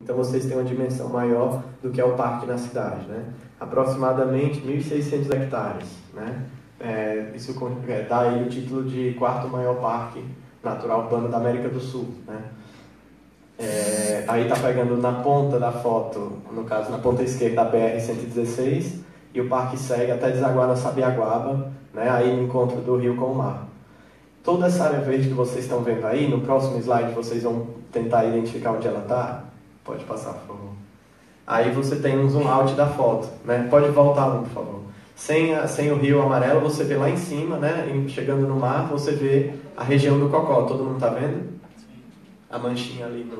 Então vocês têm uma dimensão maior do que é o parque na cidade, né? Aproximadamente 1.600 hectares, né? Isso dá aí o título de quarto maior parque natural urbano da América do Sul, né? Aí está pegando na ponta da foto, no caso na ponta esquerda da BR-116, e o parque segue até desaguar na Sabiaguaba, né? Aí no encontro do rio com o mar. Toda essa área verde que vocês estão vendo aí, no próximo slide vocês vão tentar identificar onde ela está. Pode passar, por favor. Aí você tem um zoom out da foto, né? Pode voltar por favor. Sem o rio amarelo, você vê lá em cima, né? Chegando no mar, você vê a região do Cocó. Todo mundo está vendo? A manchinha ali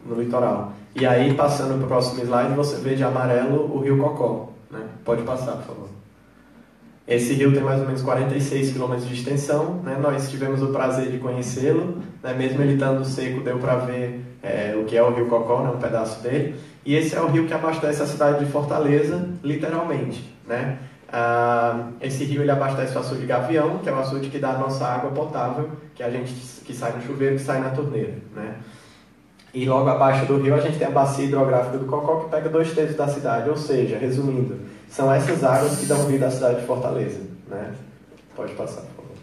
no litoral. E aí, passando para o próximo slide, você vê de amarelo o rio Cocó, né? Pode passar, por favor. Esse rio tem mais ou menos 46 km de extensão, né? Nós tivemos o prazer de conhecê-lo, né? Mesmo ele estando seco, deu para ver o que é o rio Cocó, né? Um pedaço dele. E esse é o rio que abastece a cidade de Fortaleza, literalmente, né? Esse rio ele abastece o açude de Gavião, que é o açude que dá a nossa água potável, que sai no chuveiro, que sai na torneira, né? E logo abaixo do rio a gente tem a bacia hidrográfica do Cocó, que pega 2/3 da cidade, ou seja, resumindo, são essas águas que dão vida à cidade de Fortaleza, né? Pode passar, por favor.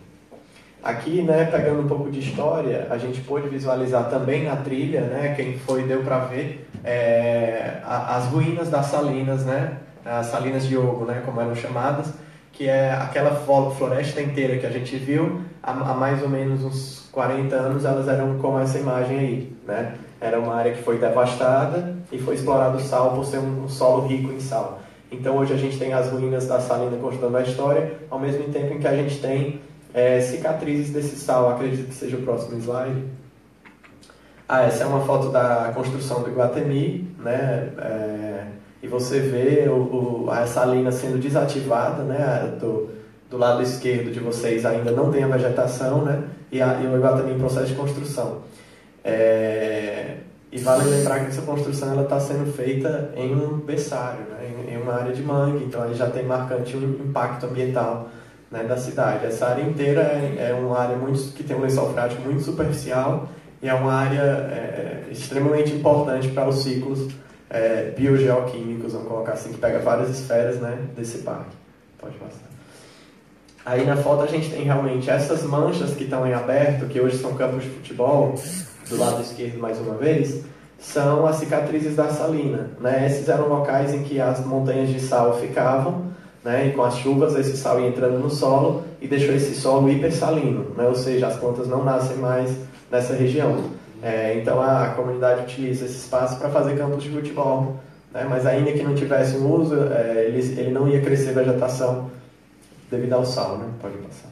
Aqui, né, pegando um pouco de história, a gente pôde visualizar também na trilha, né, quem foi deu para ver as ruínas das salinas, né, as salinas de Ogo, né, como eram chamadas, que é aquela floresta inteira que a gente viu há mais ou menos uns 40 anos, elas eram como essa imagem aí, né? Era uma área que foi devastada e foi explorado o sal por ser um solo rico em sal. Então hoje a gente tem as ruínas da salina contando a história, ao mesmo tempo em que a gente tem cicatrizes desse sal. Acredito que seja o próximo slide. Essa é uma foto da construção do Iguatemi, né? E você vê a salina sendo desativada, né? Do lado esquerdo de vocês ainda não tem a vegetação, né? E o Iguatemi em processo de construção. E vale lembrar que essa construção está sendo feita em um berçário, né? Em uma área de mangue, então aí já tem marcante um impacto ambiental, né, da cidade. Essa área inteira é uma área que tem um lençol freático muito superficial e é uma área extremamente importante para os ciclos biogeoquímicos, vamos colocar assim, que pega várias esferas, né, desse parque. Pode passar. Aí na foto a gente tem realmente essas manchas que estão em aberto, que hoje são campos de futebol, do lado esquerdo mais uma vez, são as cicatrizes da salina, né? Esses eram locais em que as montanhas de sal ficavam, né? E com as chuvas esse sal ia entrando no solo e deixou esse solo hipersalino, né? Ou seja, as plantas não nascem mais nessa região. Então a comunidade utiliza esse espaço para fazer campos de futebol, né? Mas ainda que não tivesse um uso, ele não ia crescer vegetação devido ao sal, né? Pode passar.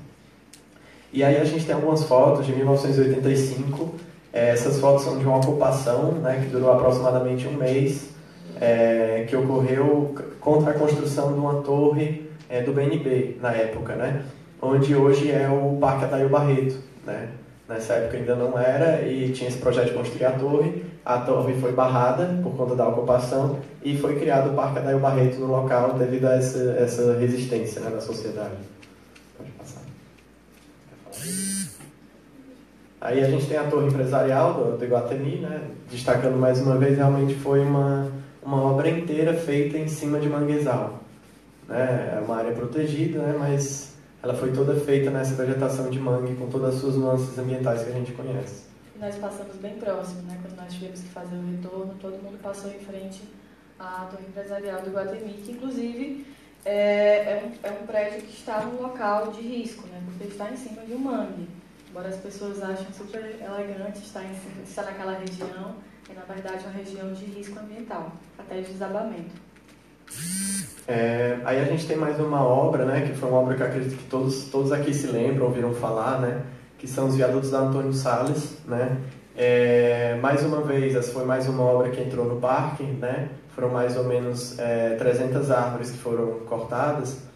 E aí a gente tem algumas fotos de 1985. Essas fotos são de uma ocupação, né, que durou aproximadamente um mês, que ocorreu contra a construção de uma torre do BNB na época, né? Onde hoje é o Parque Adair Barreto, né? Nessa época ainda não era e tinha esse projeto de construir a torre foi barrada por conta da ocupação e foi criado o Parque Adair Barreto no local devido a essa resistência, né, da sociedade. Pode passar. Aí a gente tem a torre empresarial do Iguatemi, né? Destacando mais uma vez, realmente foi uma obra inteira feita em cima de manguezal, né? É uma área protegida, né? Mas ela foi toda feita nessa vegetação de mangue, com todas as suas nuances ambientais que a gente conhece. E nós passamos bem próximo, né? Quando nós tivemos que fazer o retorno, todo mundo passou em frente à torre empresarial do Iguatemi, que inclusive é um prédio que está num local de risco, né? Porque está em cima de um mangue. Embora as pessoas achem super elegante estar naquela região, é na verdade uma região de risco ambiental, até de desabamento. Aí a gente tem mais uma obra, né, que foi uma obra que eu acredito que todos aqui se lembram, ouviram falar, né, que são os viadutos da Antônio Salles, né. Mais uma vez, essa foi mais uma obra que entrou no parque, né, foram mais ou menos 300 árvores que foram cortadas.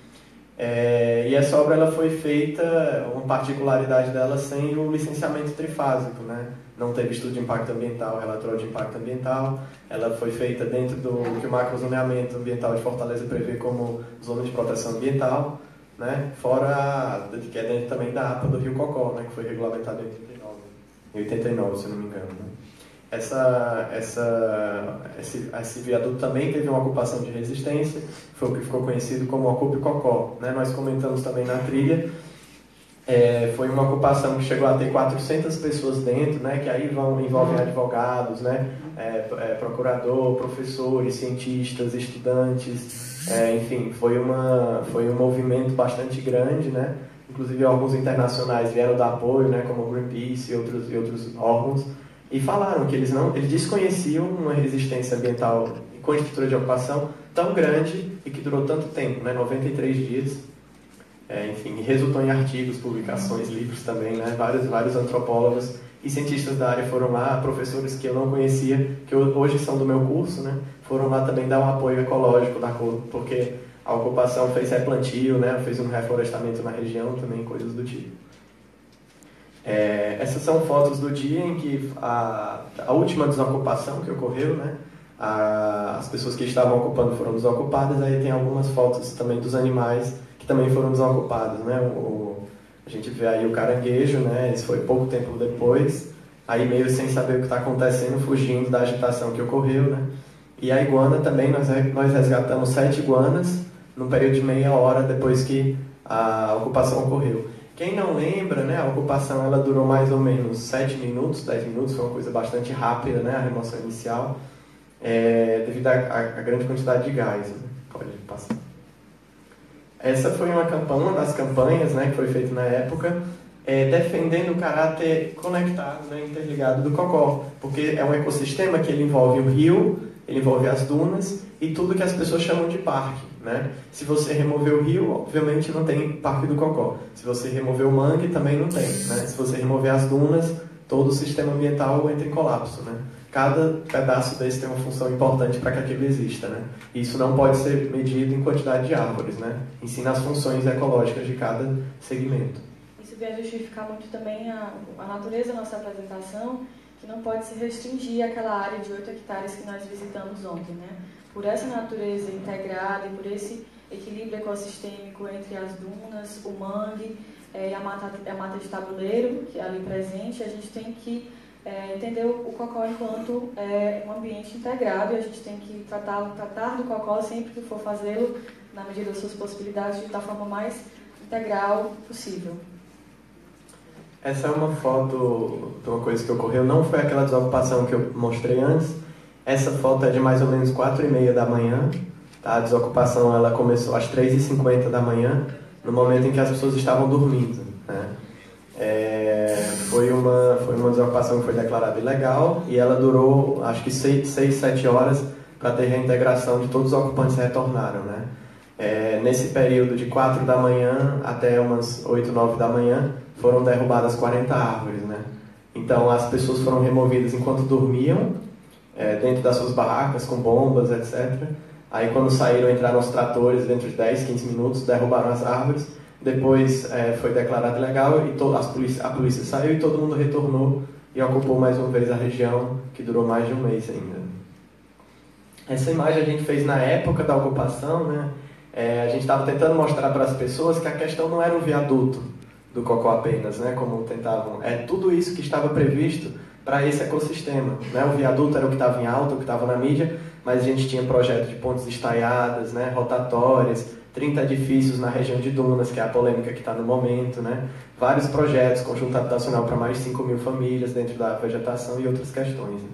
E essa obra ela foi feita, uma particularidade dela, sem o licenciamento trifásico, né? Não teve estudo de impacto ambiental, relatório de impacto ambiental. Ela foi feita dentro do que o macrozoneamento ambiental de Fortaleza prevê como zona de proteção ambiental, né? Fora que é dentro também da APA do Rio Cocó, né? Que foi regulamentado em 89, se eu não me engano, né? Esse viaduto também teve uma ocupação de resistência, foi o que ficou conhecido como Ocupe Cocó, né? Nós comentamos também na trilha. Foi uma ocupação que chegou a ter 400 pessoas dentro, né, que aí envolvem advogados, né, procurador, professores, cientistas, estudantes, enfim, foi um movimento bastante grande, né, inclusive alguns internacionais vieram dar apoio, né, como o Greenpeace e outros órgãos, e falaram que eles desconheciam uma resistência ambiental com estrutura de ocupação tão grande e que durou tanto tempo, né, 93 dias. Enfim, resultou em artigos, publicações, livros também, né? Vários antropólogos e cientistas da área foram lá, professores que eu não conhecia, que hoje são do meu curso, né? Foram lá também dar um apoio ecológico porque a ocupação fez replantio, né? Fez um reflorestamento na região também, coisas do tipo. Essas são fotos do dia em que a última desocupação que ocorreu, né? As pessoas que estavam ocupando foram desocupadas, aí tem algumas fotos também dos animais que também foram desocupados, né? A gente vê aí o caranguejo, né? Isso foi pouco tempo depois, aí meio sem saber o que está acontecendo, fugindo da agitação que ocorreu, né? E a iguana também, nós resgatamos 7 iguanas num período de meia hora depois que a ocupação ocorreu. Quem não lembra, né? A ocupação ela durou mais ou menos 7 minutos, 10 minutos, foi uma coisa bastante rápida, né? A remoção inicial, devido à grande quantidade de gás, né? Pode passar. Essa foi uma das campanhas, né, que foi feita na época, defendendo o caráter conectado, né, interligado do Cocó, porque é um ecossistema que ele envolve o rio, ele envolve as dunas e tudo que as pessoas chamam de parque, né? Se você remover o rio, obviamente não tem Parque do Cocó. Se você remover o mangue, também não tem, né? Se você remover as dunas, todo o sistema ambiental entra em colapso, né? Cada pedaço desse tem uma função importante para que aquilo exista, né? E isso não pode ser medido em quantidade de árvores, né? Ensina as funções ecológicas de cada segmento. Isso vem a justificar muito também a natureza da nossa apresentação, que não pode se restringir àquela área de 8 hectares que nós visitamos ontem, né? Por essa natureza integrada e por esse equilíbrio ecossistêmico entre as dunas, o mangue e a mata de tabuleiro, que é ali presente, a gente tem que entender o Cocó enquanto um ambiente integrado, e a gente tem que tratar do Cocó sempre que for fazê-lo, na medida das suas possibilidades, da forma mais integral possível. Essa é uma foto de uma coisa que ocorreu, não foi aquela desocupação que eu mostrei antes. Essa foto é de mais ou menos 4h30 da manhã. Tá? A desocupação ela começou às 3h50 da manhã, no momento em que as pessoas estavam dormindo, né? Foi uma desocupação que foi declarada ilegal e ela durou acho que 6, 7 horas para ter reintegração de todos os ocupantes que retornaram, né? Nesse período de 4 da manhã até umas 8, 9 da manhã foram derrubadas 40 árvores, né? Então as pessoas foram removidas enquanto dormiam, dentro das suas barracas com bombas, etc. Aí quando saíram, entraram os tratores dentro de 10, 15 minutos, derrubaram as árvores. Depois foi declarado ilegal e a polícia saiu e todo mundo retornou e ocupou mais uma vez a região, que durou mais de um mês ainda. Essa imagem a gente fez na época da ocupação, né? A gente estava tentando mostrar para as pessoas que a questão não era o viaduto do Cocó apenas, né? Como tentavam. Tudo isso que estava previsto para esse ecossistema, né? O viaduto era o que estava em alta, o que estava na mídia, mas a gente tinha projeto de pontes estaiadas, né? Rotatórias, 30 edifícios na região de Dunas, que é a polêmica que está no momento, né? Vários projetos, conjunto habitacional para mais de 5.000 famílias dentro da vegetação e outras questões, né?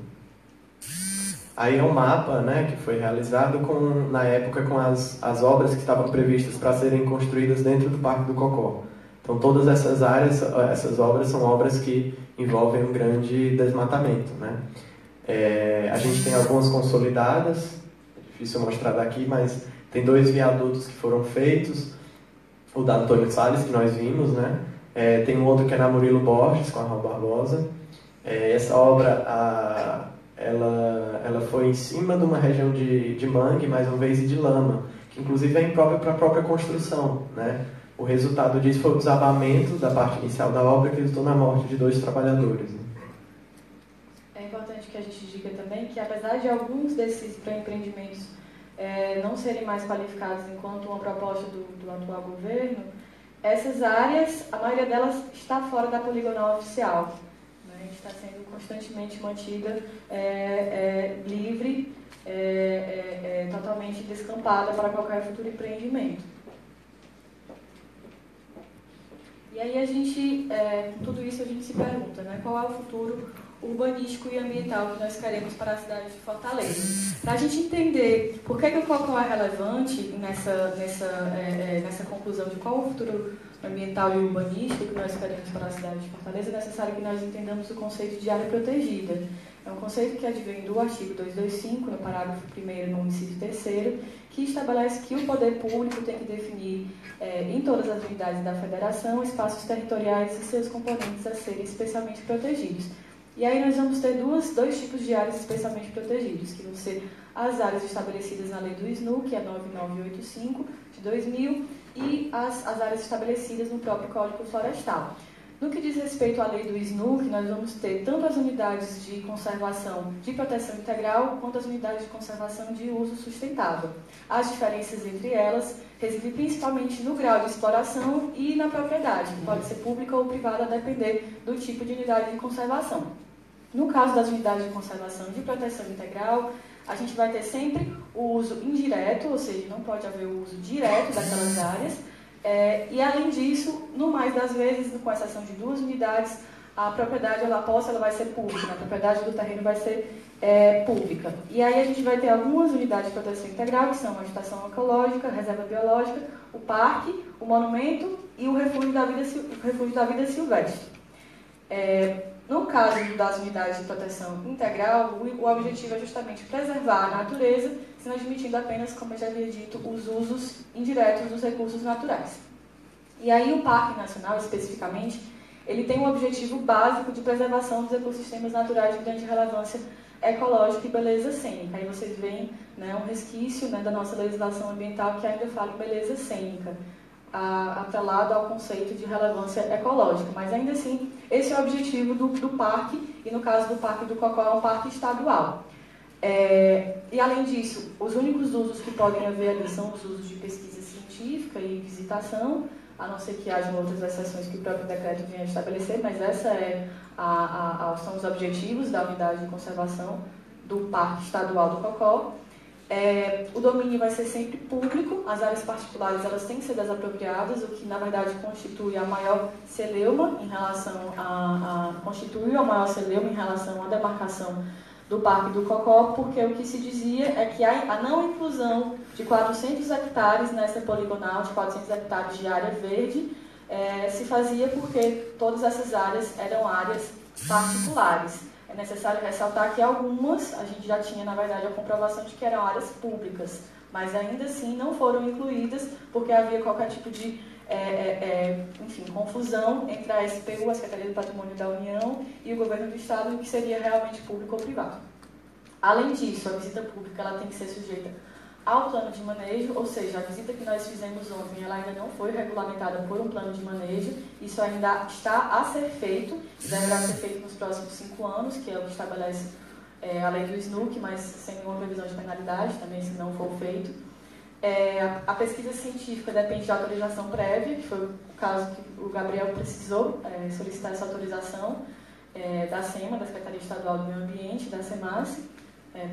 Aí é um mapa, né, que foi realizado na época com as obras que estavam previstas para serem construídas dentro do Parque do Cocó. Então todas essas áreas, essas obras são obras que envolvem um grande desmatamento, né? A gente tem algumas consolidadas, é difícil mostrar daqui, mas tem 2 viadutos que foram feitos, o da Antônio Salles, que nós vimos, né? Tem um outro que é na Murilo Borges, com a Raul Barbosa. Essa obra, ela foi em cima de uma região de mangue, mais uma vez, e de lama, que inclusive é imprópria para a própria construção, né? O resultado disso foi o desabamento da parte inicial da obra, que resultou na morte de 2 trabalhadores, né? É importante que a gente diga também que, apesar de alguns desses empreendimentos não serem mais qualificados enquanto uma proposta do atual governo, essas áreas, a maioria delas está fora da poligonal oficial, né? A gente está sendo constantemente mantida livre, totalmente descampada para qualquer futuro empreendimento. E aí a gente, com tudo isso, a gente se pergunta, né, qual é o futuro urbanístico e ambiental que nós queremos para a cidade de Fortaleza. Para a gente entender por que o COCO é relevante nessa conclusão de qual é o futuro ambiental e urbanístico que nós queremos para a cidade de Fortaleza, é necessário que nós entendamos o conceito de área protegida. É um conceito que advém do artigo 225, no parágrafo 1º, no inciso 3º, que estabelece que o poder público tem que definir em todas as unidades da federação espaços territoriais e seus componentes a serem especialmente protegidos. E aí nós vamos ter dois tipos de áreas especialmente protegidas, que vão ser as áreas estabelecidas na lei do SNU, que é 9985 de 2000, e as áreas estabelecidas no próprio Código Florestal. No que diz respeito à lei do SNU, que nós vamos ter tanto as unidades de conservação de proteção integral, quanto as unidades de conservação de uso sustentável. As diferenças entre elas residem principalmente no grau de exploração e na propriedade, que pode ser pública ou privada, a depender do tipo de unidade de conservação. No caso das unidades de conservação de proteção integral, a gente vai ter sempre o uso indireto, ou seja, não pode haver o uso direto daquelas áreas. E além disso, no mais das vezes, com exceção de 2 unidades, a propriedade, ela vai ser pública, a propriedade do terreno vai ser pública. E aí a gente vai ter algumas unidades de proteção integral, que são a estação ecológica, a reserva biológica, o parque, o monumento e o refúgio da vida silvestre. No caso das unidades de proteção integral, o objetivo é justamente preservar a natureza, se não admitindo apenas, como eu já havia dito, os usos indiretos dos recursos naturais. E aí o Parque Nacional, especificamente, ele tem um objetivo básico de preservação dos ecossistemas naturais de grande relevância ecológica e beleza cênica. Aí vocês veem, né, um resquício, né, da nossa legislação ambiental que ainda fala em beleza cênica, atrelado ao conceito de relevância ecológica. Mas ainda assim, esse é o objetivo do parque, e no caso do Parque do Cocó é um parque estadual. E além disso, os únicos usos que podem haver ali são os usos de pesquisa científica e visitação, a não ser que hajam outras exceções que o próprio decreto venha estabelecer, mas essa são os objetivos da unidade de conservação do Parque Estadual do Cocó. O domínio vai ser sempre público, as áreas particulares elas têm que ser desapropriadas, o que na verdade constitui a maior celeuma em relação à demarcação do Parque do Cocó, porque o que se dizia é que a não inclusão de 400 hectares nessa poligonal, de 400 hectares de área verde, se fazia porque todas essas áreas eram áreas particulares. É necessário ressaltar que algumas, a gente já tinha, na verdade, a comprovação de que eram áreas públicas, mas ainda assim não foram incluídas porque havia qualquer tipo de confusão entre a SPU, a Secretaria do Patrimônio da União, e o Governo do Estado, o que seria realmente público ou privado. Além disso, a visita pública ela tem que ser sujeita ao plano de manejo, ou seja, a visita que nós fizemos ontem, ela ainda não foi regulamentada por um plano de manejo, isso ainda está a ser feito, deverá ser feito nos próximos 5 anos, que é o que estabelece a lei do SNUC, mas sem nenhuma previsão de penalidade, também se não for feito. A pesquisa científica depende de autorização prévia, que foi o caso que o Gabriel precisou solicitar essa autorização da SEMA, da Secretaria Estadual do Meio Ambiente, da SEMAS,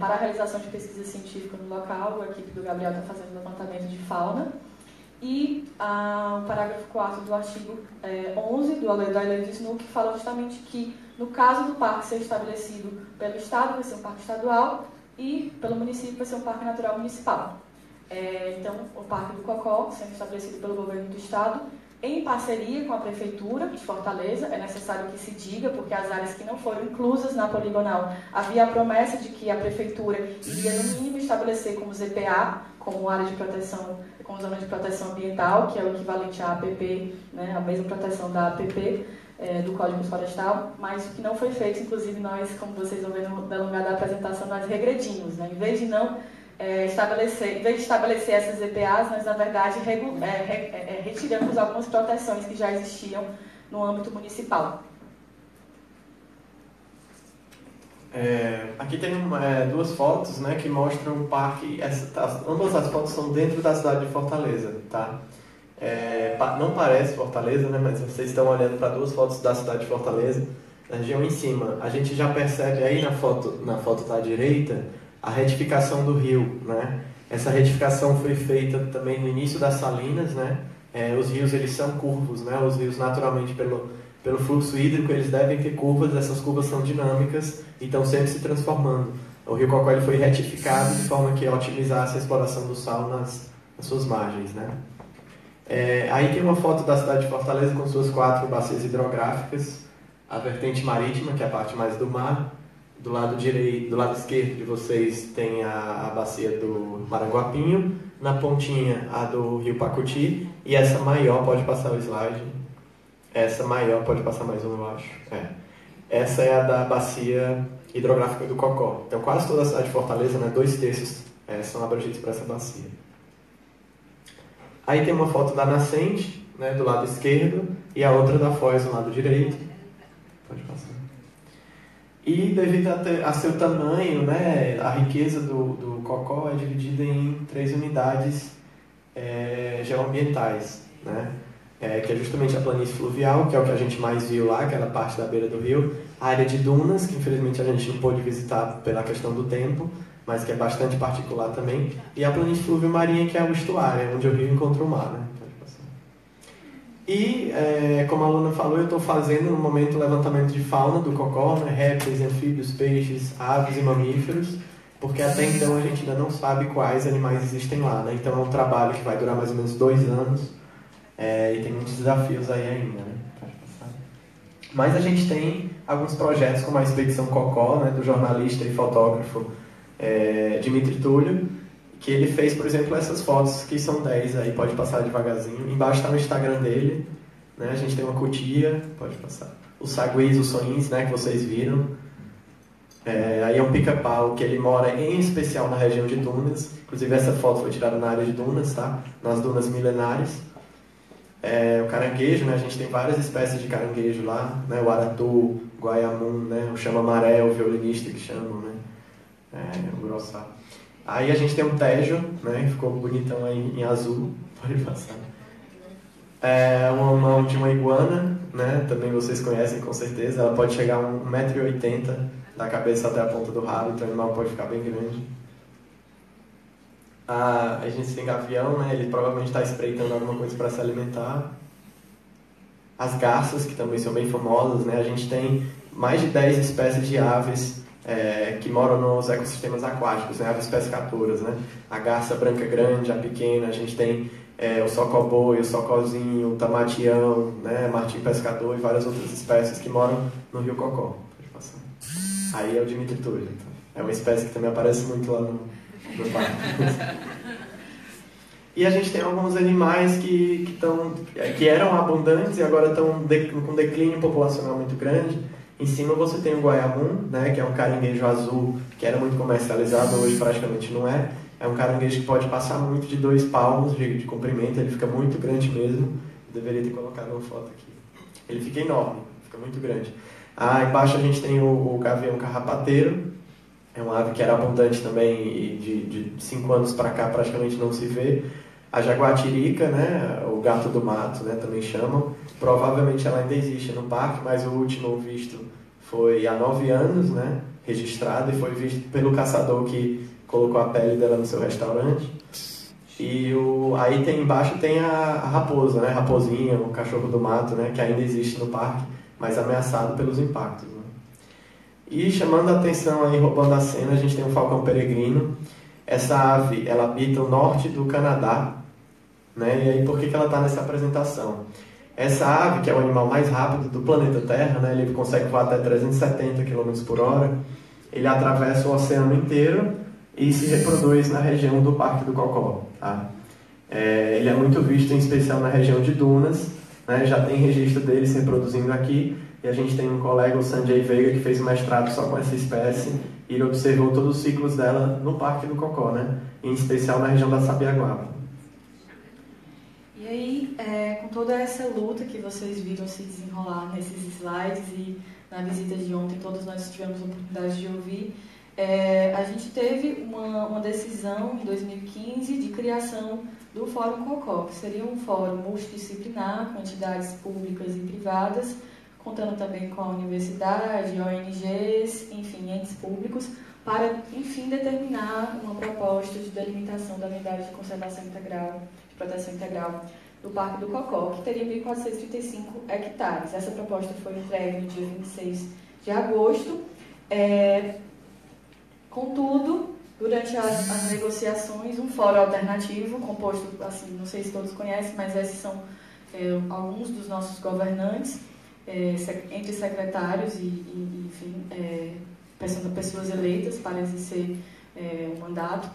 para a realização de pesquisa científica no local. A equipe do Gabriel está fazendo levantamento de fauna. E o parágrafo 4º do artigo 11 da lei do SNU, que fala justamente que, no caso do parque ser estabelecido pelo Estado, vai ser um parque estadual, e pelo município vai ser um parque natural municipal. Então, o Parque do Cocó, sendo estabelecido pelo Governo do Estado, em parceria com a Prefeitura de Fortaleza, é necessário que se diga, porque as áreas que não foram inclusas na poligonal, havia a promessa de que a Prefeitura iria, no mínimo, estabelecer como ZPA, como área de proteção, como zona de proteção ambiental, que é o equivalente à APP, né, a mesma proteção da APP, do Código Florestal, mas o que não foi feito, inclusive nós, como vocês vão ver no lugar da apresentação, nós regredimos, né, em vez de estabelecer essas EPAs, nós, na verdade, retiramos algumas proteções que já existiam no âmbito municipal. Aqui tem duas fotos, né, que mostram o parque. Ambas as fotos são dentro da cidade de Fortaleza, tá? Não parece Fortaleza, né, mas vocês estão olhando para duas fotos da cidade de Fortaleza. na região em cima, a gente já percebe aí na foto da direita, a retificação do rio, né? Essa retificação foi feita também no início das salinas, né? Os rios, eles são curvos, né? Os rios, naturalmente, pelo fluxo hídrico, eles devem ter curvas, essas curvas são dinâmicas e estão sempre se transformando. O rio Cocó ele foi retificado de forma que otimizasse a exploração do sal nas suas margens, né? Aí tem uma foto da cidade de Fortaleza com suas 4 bacias hidrográficas, a vertente marítima, que é a parte mais do mar. Do lado direito, do lado esquerdo de vocês tem a bacia do Maranguapinho, na pontinha a do Rio Pacuti, e essa maior, pode passar o slide, essa maior, pode passar mais uma, eu acho. Essa é a da bacia hidrográfica do Cocó. Então quase toda a cidade de Fortaleza, né, 2/3 são abrangidos por essa bacia. Aí tem uma foto da nascente, né, do lado esquerdo, e a outra da foz do lado direito. Pode passar. E devido a seu tamanho, né, a riqueza do Cocó é dividida em 3 unidades geoambientais, né, que é justamente a planície fluvial, que é o que a gente mais viu lá, aquela parte da beira do rio, a área de dunas, que infelizmente a gente não pôde visitar pela questão do tempo, mas que é bastante particular também, e a planície fluvio-marinha, que é o estuário, onde o rio encontra o mar, né. E, como a aluna falou, eu estou fazendo no momento o levantamento de fauna do Cocó, né, répteis, anfíbios, peixes, aves e mamíferos, porque até então a gente ainda não sabe quais animais existem lá, né? Então é um trabalho que vai durar mais ou menos 2 anos e tem muitos desafios aí ainda, né? Pode passar. Mas a gente tem alguns projetos como a Expedição Cocó, né, do jornalista e fotógrafo Dimitri Túlio, que ele fez, por exemplo, essas fotos, que são 10 aí, pode passar devagarzinho. Embaixo está o Instagram dele, né? A gente tem uma cutia, pode passar. Os saguis, os soins, né, que vocês viram. Aí é um pica-pau, que ele mora em especial na região de dunas. Inclusive essa foto foi tirada na área de dunas, tá? Nas dunas milenares. O caranguejo, né? A gente tem várias espécies de caranguejo lá, né? O aratu, o guaiamum, né? O chama-maré, o violinista que chamam, né? O grossá. Aí a gente tem um tejo, né, ficou bonitão aí em azul, pode passar. Uma mão de uma iguana, né, também vocês conhecem com certeza, ela pode chegar a 1,80 m da cabeça até a ponta do rabo, então o animal pode ficar bem grande. A gente tem gavião, né, ele provavelmente está espreitando alguma coisa para se alimentar. As garças, que também são bem famosas, né, a gente tem mais de 10 espécies de aves que moram nos ecossistemas aquáticos, né, aves pescadoras, né? A garça branca grande, a pequena, a gente tem o socoboi, o socozinho, o tamatião, né, martim pescador e várias outras espécies que moram no Rio Cocó. Pode passar. Aí é o Dimitri Túlio. É uma espécie que também aparece muito lá no parque. E a gente tem alguns animais que eram abundantes e agora estão com declínio populacional muito grande. Em cima você tem o guaiamum, né, que é um caranguejo azul que era muito comercializado, hoje praticamente não é. É um caranguejo que pode passar muito de 2 palmos de comprimento, ele fica muito grande mesmo. Eu deveria ter colocado uma foto aqui. Ele fica enorme, fica muito grande. Embaixo a gente tem o gavião carrapateiro, é uma ave que era abundante também e de 5 anos para cá praticamente não se vê. A jaguatirica, né, o gato do mato, né, também chamam. Provavelmente ela ainda existe no parque, mas o último visto foi há 9 anos, né, registrado, e foi visto pelo caçador que colocou a pele dela no seu restaurante. E aí embaixo tem a raposa, né, raposinha, o cachorro do mato, né, que ainda existe no parque, mas ameaçado pelos impactos, né. E chamando a atenção aí, roubando a cena, a gente tem o falcão peregrino. Essa ave, ela habita o norte do Canadá, né? E aí por que ela está nessa apresentação? Essa ave, que é o animal mais rápido do planeta Terra, né? Ele consegue voar até 370 km por hora, ele atravessa o oceano inteiro e se reproduz na região do Parque do Cocó, tá? Ele é muito visto em especial na região de dunas, né? Já tem registro dele se reproduzindo aqui, e a gente tem um colega, o Sanjay Veiga, que fez um mestrado só com essa espécie, e ele observou todos os ciclos dela no Parque do Cocó, né? Em especial na região da Sabiaguaba. E aí, com toda essa luta que vocês viram se desenrolar nesses slides e na visita de ontem, todos nós tivemos a oportunidade de ouvir, a gente teve uma decisão em 2015 de criação do Fórum Cocó, que seria um fórum multidisciplinar, com entidades públicas e privadas, contando também com a universidade, ONGs, enfim, entes públicos, para, enfim, determinar uma proposta de delimitação da unidade de conservação integral, de proteção integral do Parque do Cocó, que teria 1.435 hectares. Essa proposta foi entregue no dia 26 de agosto. Contudo, durante as negociações, um fórum alternativo, composto, assim, não sei se todos conhecem, mas esses são alguns dos nossos governantes, entre secretários e enfim, pessoas eleitas para exercer o mandato.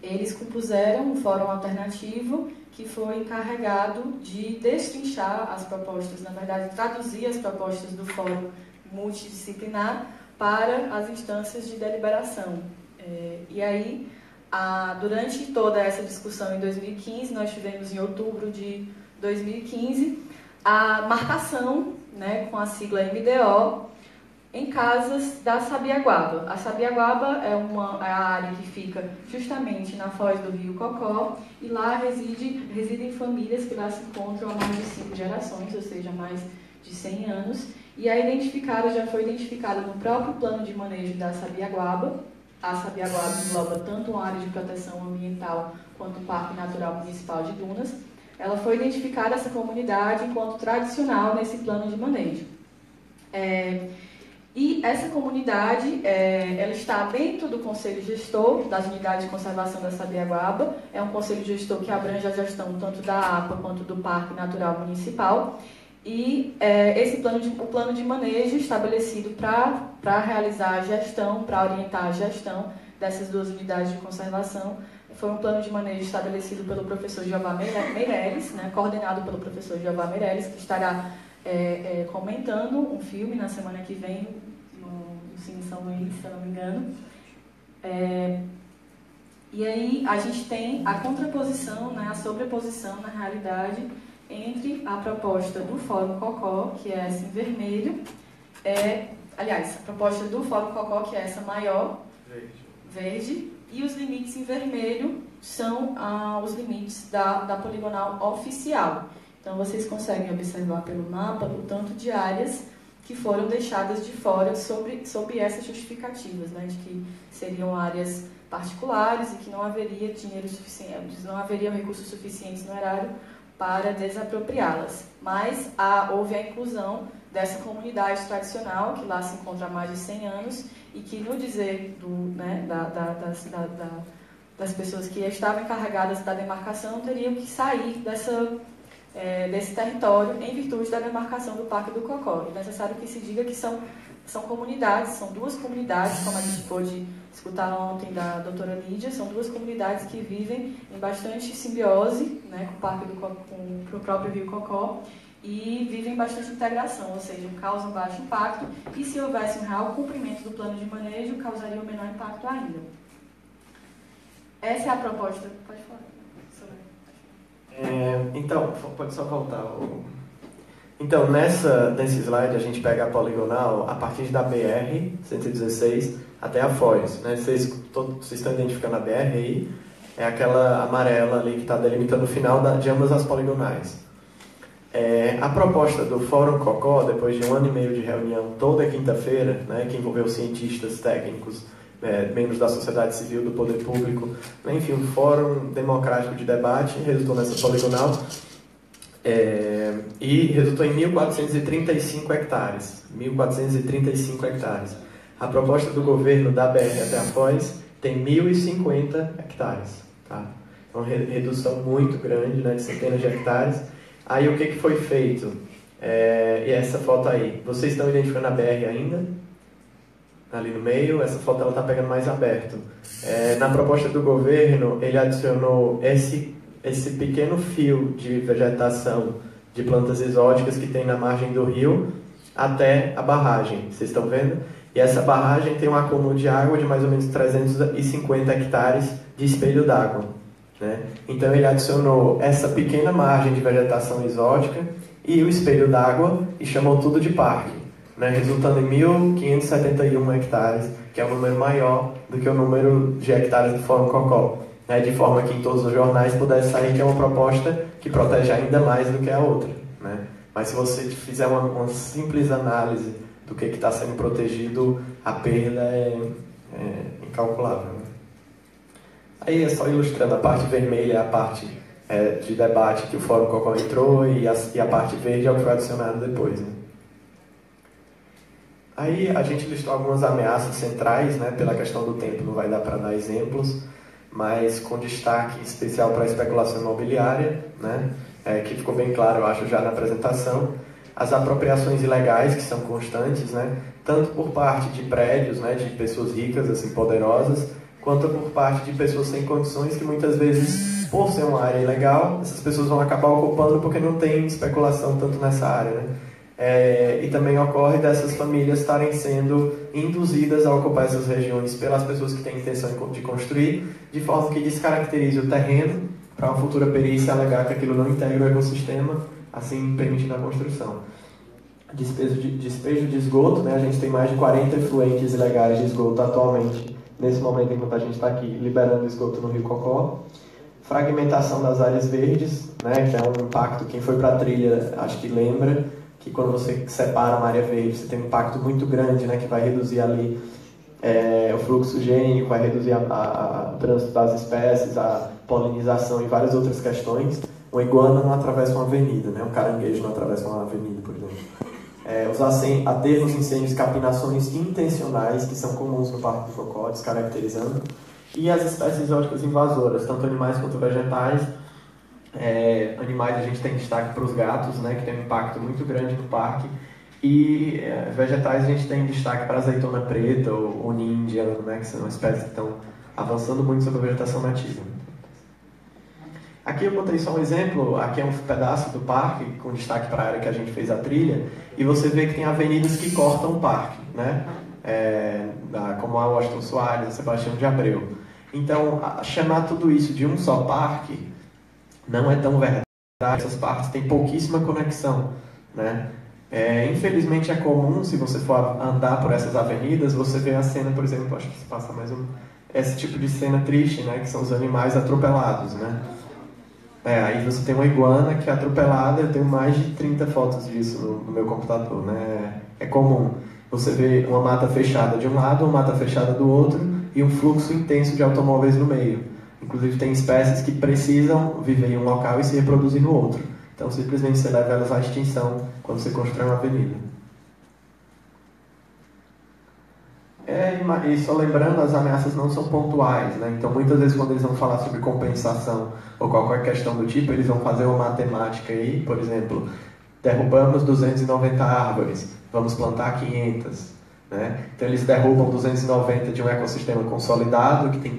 Eles compuseram um fórum alternativo que foi encarregado de destrinchar as propostas, na verdade, traduzir as propostas do fórum multidisciplinar para as instâncias de deliberação. E aí, durante toda essa discussão em 2015, nós tivemos em outubro de 2015 a marcação, né, com a sigla MDO, em casas da Sabiaguaba. A Sabiaguaba é a área que fica justamente na foz do rio Cocó, e lá residem famílias que lá se encontram há mais de 5 gerações, ou seja, mais de 100 anos, e já foi identificada no próprio plano de manejo da Sabiaguaba. A Sabiaguaba engloba tanto uma área de proteção ambiental quanto o Parque Natural Municipal de Dunas. Ela foi identificada, essa comunidade, enquanto tradicional nesse plano de manejo. E essa comunidade, ela está dentro do Conselho Gestor das Unidades de Conservação da Sabiaguaba. É um Conselho Gestor que abrange a gestão tanto da APA quanto do Parque Natural Municipal. E o plano de manejo estabelecido para realizar a gestão, para orientar a gestão dessas duas unidades de conservação, foi um plano de manejo estabelecido pelo professor Jeová Meireles, né, coordenado pelo professor Jeová Meireles, que estará comentando um filme na semana que vem, no Cine São Luís, se eu não me engano. E aí a gente tem a contraposição, né, a sobreposição, na realidade, entre a proposta do Fórum Cocó, que é essa em vermelho, aliás, a proposta do Fórum Cocó, que é essa maior, verde, e os limites em vermelho são os limites da poligonal oficial. Então, vocês conseguem observar pelo mapa o tanto de áreas que foram deixadas de fora sob essas justificativas, né, de que seriam áreas particulares e que não haveria dinheiro suficiente, não haveria recursos suficientes no erário para desapropriá-las. Mas houve a inclusão dessa comunidade tradicional, que lá se encontra há mais de 100 anos, e que, no dizer das pessoas que estavam encarregadas da demarcação, teriam que sair desse território em virtude da demarcação do Parque do Cocó. É necessário que se diga que são comunidades, são duas comunidades, como a gente pôde escutar ontem da doutora Lídia, são duas comunidades que vivem em bastante simbiose, né, com o próprio rio Cocó, e vivem bastante integração, ou seja, causam baixo impacto, e se houvesse um real cumprimento do plano de manejo, causaria um menor impacto ainda. Essa é a proposta. Pode falar. Então, pode só voltar. Então, nesse slide, a gente pega a poligonal a partir da BR-116 até a Foz. Né? Vocês estão identificando a BR aí, é aquela amarela ali que está delimitando o final de ambas as poligonais. A proposta do Fórum Cocó, depois de 1 ano e meio de reunião toda quinta-feira, né, que envolveu cientistas, técnicos, membros da sociedade civil, do poder público, né, enfim, um fórum democrático de debate, resultou nessa poligonal, e resultou em 1.435 hectares. 1.435 hectares. A proposta do governo da BR até a Foz tem 1.050 hectares. Tá? Então, redução muito grande, né, de centenas de hectares. Aí, o que foi feito? E essa foto aí. Vocês estão identificando a BR ainda? Ali no meio, essa foto está pegando mais aberto. Na proposta do governo, ele adicionou esse pequeno fio de vegetação de plantas exóticas que tem na margem do rio até a barragem, vocês estão vendo? E essa barragem tem um acúmulo de água de mais ou menos 350 hectares de espelho d'água, né? Então ele adicionou essa pequena margem de vegetação exótica e o espelho d'água e chamou tudo de parque, né? Resultando em 1.571 hectares, que é um número maior do que o número de hectares do Fórum Cocó, né? De forma que em todos os jornais pudesse sair que é uma proposta que protege ainda mais do que a outra, né? Mas se você fizer uma simples análise do que está sendo protegido, a perda é incalculável. Né? Aí é só ilustrando, a parte vermelha é a parte de debate que o Fórum Cocó entrou e a parte verde é o que foi adicionado depois. Né? Aí a gente listou algumas ameaças centrais, né? Pela questão do tempo não vai dar para dar exemplos, mas com destaque especial para a especulação imobiliária, né? Que ficou bem claro, eu acho, já na apresentação. As apropriações ilegais, que são constantes, né? Tanto por parte de prédios, né? De pessoas ricas, assim, poderosas, quanto por parte de pessoas sem condições, que muitas vezes, por ser uma área ilegal, essas pessoas vão acabar ocupando porque não tem especulação tanto nessa área, né? E também ocorre dessas famílias estarem sendo induzidas a ocupar essas regiões pelas pessoas que têm intenção de construir, de forma que descaracterize o terreno para uma futura perícia alegar que aquilo não integra o ecossistema, assim permitindo a construção. Despejo de esgoto, né? A gente tem mais de 40 efluentes ilegais de esgoto atualmente, nesse momento enquanto a gente está aqui liberando esgoto no Rio Cocó. Fragmentação das áreas verdes, né? Que é um impacto, quem foi para a trilha acho que lembra, que quando você separa uma área verde, você tem um impacto muito grande, né, que vai reduzir ali o fluxo gênico, vai reduzir o trânsito das espécies, a polinização e várias outras questões. Uma iguana não atravessa uma avenida, né, um caranguejo não atravessa uma avenida, por exemplo. Os aterros, incêndios, capinações intencionais, que são comuns no Parque do Cocó, descaracterizando. E as espécies exóticas invasoras, tanto animais quanto vegetais. Animais a gente tem destaque para os gatos, né, que tem um impacto muito grande no parque, e vegetais a gente tem destaque para a azeitona preta ou ninho indiano, né, que são espécies que estão avançando muito sobre a vegetação nativa. Aqui eu botei só um exemplo, aqui é um pedaço do parque com destaque para a área que a gente fez a trilha, e você vê que tem avenidas que cortam o parque, né, como a Washington Soares, a Sebastião de Abreu. Então, chamar tudo isso de um só parque não é tão verdade, essas partes têm pouquíssima conexão, né? Infelizmente é comum, se você for andar por essas avenidas, você vê a cena, por exemplo, acho que se passa mais esse tipo de cena triste, né? Que são os animais atropelados, né? Aí você tem uma iguana que é atropelada, eu tenho mais de 30 fotos disso no meu computador, né? É comum você ver uma mata fechada de um lado, uma mata fechada do outro e um fluxo intenso de automóveis no meio. Inclusive tem espécies que precisam viver em um local e se reproduzir no outro. Então simplesmente você leva elas à extinção quando você constrói uma avenida. E só lembrando, as ameaças não são pontuais, né? Então muitas vezes quando eles vão falar sobre compensação ou qualquer questão do tipo, eles vão fazer uma matemática aí, por exemplo, derrubamos 290 árvores, vamos plantar 500. Né? Então eles derrubam 290 de um ecossistema consolidado, que tem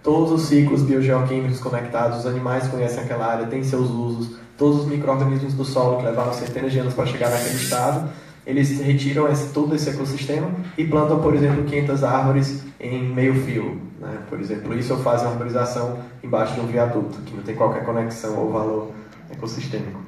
todos os ciclos biogeoquímicos conectados, os animais conhecem aquela área, têm seus usos, todos os micro-organismos do solo que levaram centenas de anos para chegar naquele estado, eles retiram todo esse ecossistema e plantam, por exemplo, 500 árvores em meio fio. Né? Por exemplo, isso faz uma arborização embaixo de um viaduto, que não tem qualquer conexão ou valor ecossistêmico.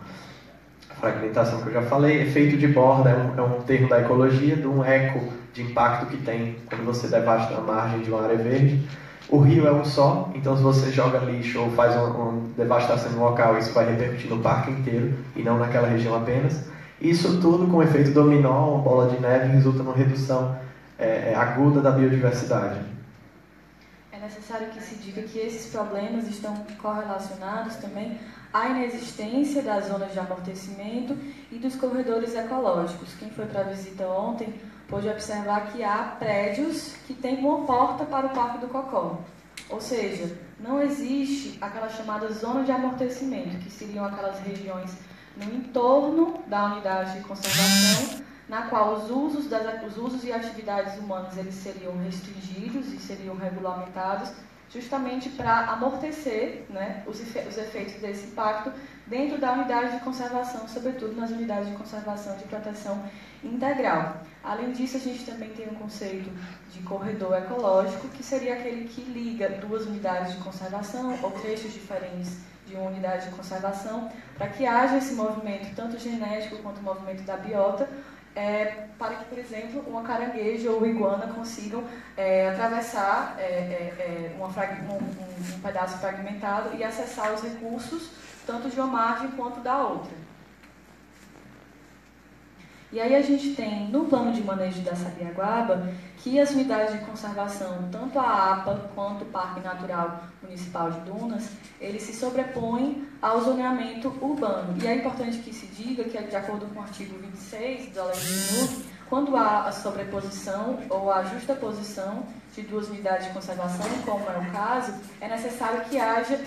Fragmentação que eu já falei, efeito de borda é um termo da ecologia, de um eco de impacto que tem quando você devasta a margem de uma área verde. O rio é um só, então se você joga lixo ou faz uma devastação no local, isso vai repercutir no parque inteiro e não naquela região apenas. Isso tudo com efeito dominó, uma bola de neve, resulta numa redução aguda da biodiversidade. É necessário que se diga que esses problemas estão correlacionados também à inexistência das zonas de amortecimento e dos corredores ecológicos. Quem foi para a visita ontem pôde observar que há prédios que têm uma porta para o Parque do Cocó. Ou seja, não existe aquela chamada zona de amortecimento, que seriam aquelas regiões no entorno da unidade de conservação, na qual os usos e atividades humanas eles seriam restringidos e seriam regulamentados, justamente para amortecer, né, os efeitos desse impacto dentro da unidade de conservação, sobretudo nas unidades de conservação de proteção integral. Além disso, a gente também tem um conceito de corredor ecológico, que seria aquele que liga duas unidades de conservação ou trechos diferentes de uma unidade de conservação, para que haja esse movimento, tanto genético quanto o movimento da biota, para que, por exemplo, uma caranguejo ou iguana consigam atravessar um pedaço fragmentado e acessar os recursos, tanto de uma margem quanto da outra. E aí a gente tem, no plano de manejo da Sabiaguaba, que as unidades de conservação, tanto a APA quanto o Parque Natural Municipal de Dunas, eles se sobrepõem ao zoneamento urbano. E é importante que se diga que, de acordo com o artigo 26 da Lei do SNUC, quando há a sobreposição ou a justaposição de duas unidades de conservação, como é o caso, é necessário que haja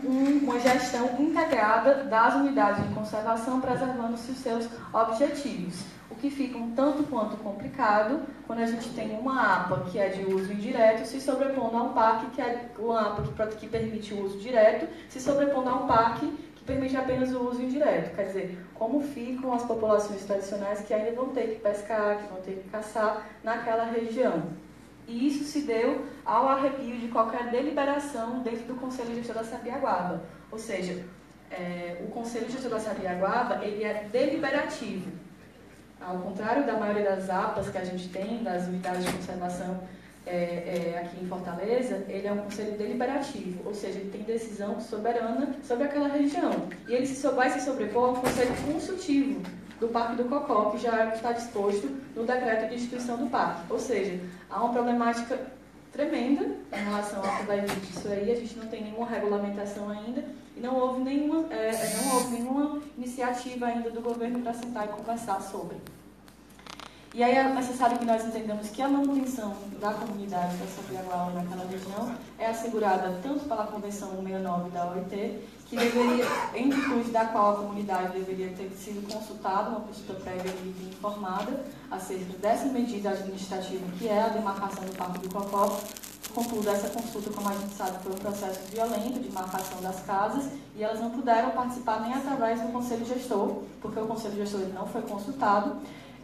uma gestão integrada das unidades de conservação, preservando-se os seus objetivos. O que fica um tanto quanto complicado quando a gente tem uma APA que é de uso indireto se sobrepondo a um parque que é uma APA que permite o uso direto, se sobrepondo a um parque que permite apenas o uso indireto. Quer dizer, como ficam as populações tradicionais que ainda vão ter que pescar, que vão ter que caçar naquela região. E isso se deu ao arrepio de qualquer deliberação dentro do Conselho Gestor da Sabiaguaba. Ou seja, o Conselho Gestor da Sabiaguaba, ele é deliberativo. Ao contrário da maioria das APAs que a gente tem, das unidades de conservação aqui em Fortaleza, ele é um conselho deliberativo, ou seja, ele tem decisão soberana sobre aquela região. E ele vai se sobrepor ao conselho consultivo do Parque do Cocó, que já está disposto no decreto de instituição do parque. Ou seja, há uma problemática tremenda em relação ao que vai vir disso aí, a gente não tem nenhuma regulamentação ainda e não houve nenhuma iniciativa ainda do governo para sentar e conversar sobre. E aí é necessário que nós entendamos que a manutenção da comunidade da Sabiaguaba naquela região é assegurada tanto pela Convenção 169 da OIT, que deveria, em virtude da qual a comunidade deveria ter sido consultada, uma consulta prévia e informada acerca dessa medida administrativa que é a demarcação do Parque do Cocó. Contudo, essa consulta, como a gente sabe, foi um processo violento de marcação das casas e elas não puderam participar nem através do Conselho Gestor, porque o Conselho Gestor não foi consultado.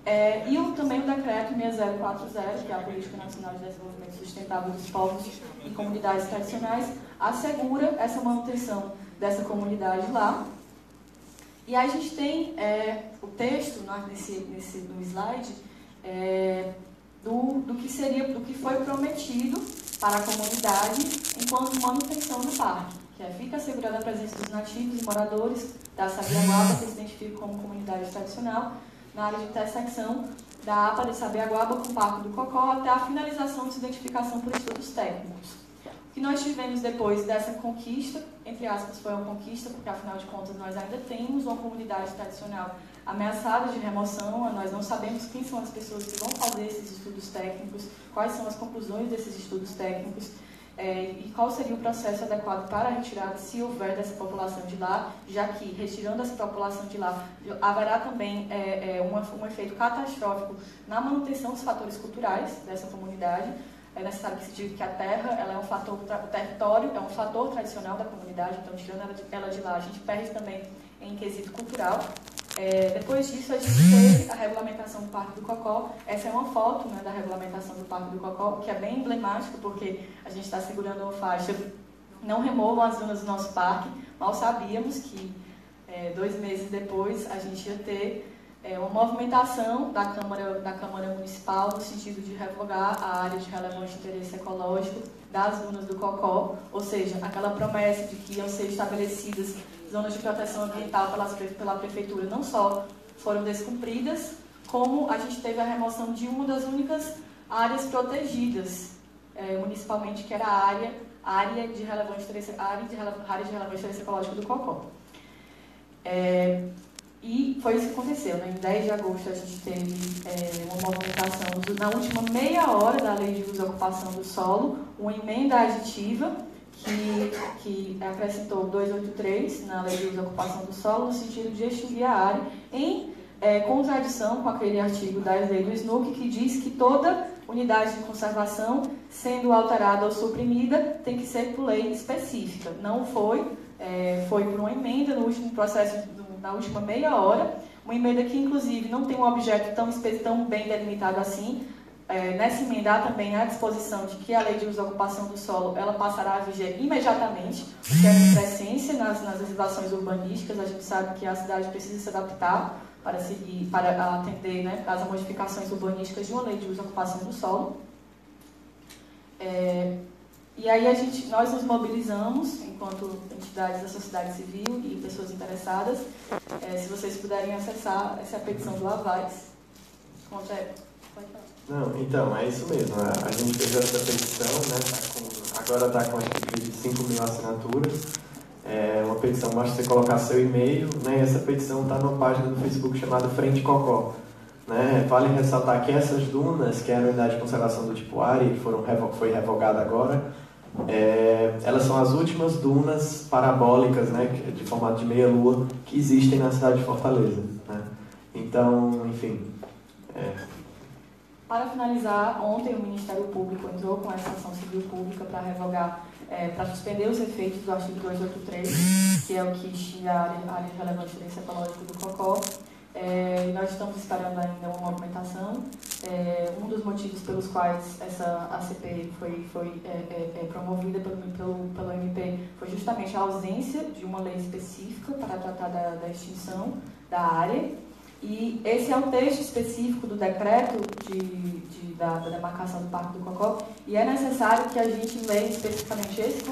E também o decreto 6040, que é a Política Nacional de Desenvolvimento Sustentável dos Povos e Comunidades Tradicionais, assegura essa manutenção dessa comunidade lá. E aí a gente tem o texto no slide do que foi prometido para a comunidade enquanto manutenção do parque, que fica assegurada a presença dos nativos e moradores da Sabiaguaba, que se identificam como comunidade tradicional, na área de intersecção da APA de Sabiaguaba com o Parque do Cocó até a finalização de sua identificação por estudos técnicos. O que nós tivemos depois dessa conquista, entre aspas, foi uma conquista, porque afinal de contas nós ainda temos uma comunidade tradicional ameaçada de remoção, nós não sabemos quem são as pessoas que vão fazer esses estudos técnicos, quais são as conclusões desses estudos técnicos, e qual seria o processo adequado para a retirada, se houver, dessa população de lá, já que, retirando essa população de lá, haverá também um efeito catastrófico na manutenção dos fatores culturais dessa comunidade. É necessário que se diga que a terra, ela é um fator, o território é um fator tradicional da comunidade, então, tirando ela de lá, a gente perde também em quesito cultural. Depois disso, a gente teve a regulamentação do Parque do Cocó. Essa é uma foto, né, da regulamentação do Parque do Cocó, que é bem emblemática, porque a gente está segurando uma faixa, não removam as zonas do nosso parque. Mal sabíamos que 2 meses depois a gente ia ter uma movimentação da Câmara Municipal no sentido de revogar a área de relevante interesse ecológico das dunas do Cocó, ou seja, aquela promessa de que iam ser estabelecidas zonas de proteção ambiental pela Prefeitura não só foram descumpridas, como a gente teve a remoção de uma das únicas áreas protegidas municipalmente, que era a área de relevante interesse ecológico do Cocó. E foi isso que aconteceu, né? Em 10 de agosto a gente teve uma movimentação na última meia hora da Lei de Uso e Ocupação do Solo, uma emenda aditiva que acrescentou 283 na Lei de Uso e Ocupação do Solo, no sentido de extinguir a área, em contradição com aquele artigo da lei do SNUC, que diz que toda unidade de conservação, sendo alterada ou suprimida, tem que ser por lei específica. Não foi, foi por uma emenda no último processo, na última meia hora, uma emenda que, inclusive, não tem um objeto tão bem delimitado assim. Nessa emenda há também a disposição de que a Lei de Uso e Ocupação do Solo ela passará a viger imediatamente, o que é uma crescência nas legislações urbanísticas. A gente sabe que a cidade precisa se adaptar para atender, né, às modificações urbanísticas de uma Lei de Uso e Ocupação do Solo. E aí nós nos mobilizamos, enquanto entidades da sociedade civil e pessoas interessadas. Se vocês puderem acessar essa petição do Avares. Pode falar. Não, então, é isso mesmo. A gente fez essa petição, né? Agora está com acho que 5.000 assinaturas. É uma petição, basta você colocar seu e-mail, né? E essa petição está numa página do Facebook chamada Frente Cocó. Né? Vale ressaltar que essas dunas, que é a unidade de conservação do tipo área, que foi revogada agora, elas são as últimas dunas parabólicas, né? De formato de meia-lua, que existem na cidade de Fortaleza. Né? Então, enfim... Para finalizar, ontem o Ministério Público entrou com essa ação civil pública para revogar, para suspender os efeitos do artigo 283, que é o que extingue a área de relevância de interesse ecológico do Cocó. Nós estamos esperando ainda uma movimentação. Um dos motivos pelos quais essa ACP foi promovida pelo MP foi justamente a ausência de uma lei específica para tratar da extinção da área. E esse é o texto específico do decreto da demarcação do Parque do Cocó, e é necessário que a gente leia especificamente esse,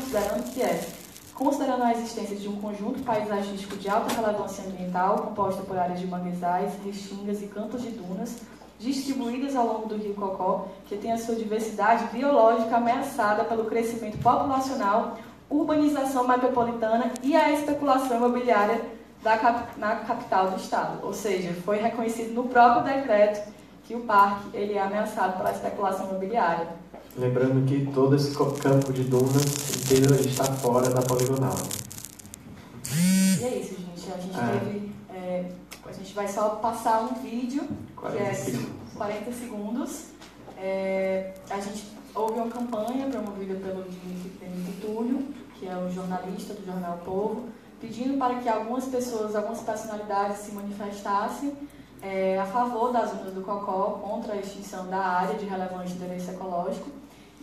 considerando a existência de um conjunto paisagístico de alta relevância ambiental, composta por áreas de manguezais, restingas e campos de dunas, distribuídas ao longo do rio Cocó, que tem a sua diversidade biológica ameaçada pelo crescimento populacional, urbanização metropolitana e a especulação imobiliária na capital do estado. Ou seja, foi reconhecido no próprio decreto que o parque ele é ameaçado pela especulação imobiliária. Lembrando que todo esse campo de dunas inteiro está fora da poligonal. E é isso, gente. A gente teve... a gente vai só passar um vídeo, que é 40 segundos. A gente houve uma campanha promovida pelo Dimitri Túlio, que é um jornalista do jornal O Povo, pedindo para que algumas pessoas, algumas personalidades se manifestassem a favor das dunas do Cocó, contra a extinção da área de relevante interesse ecológico.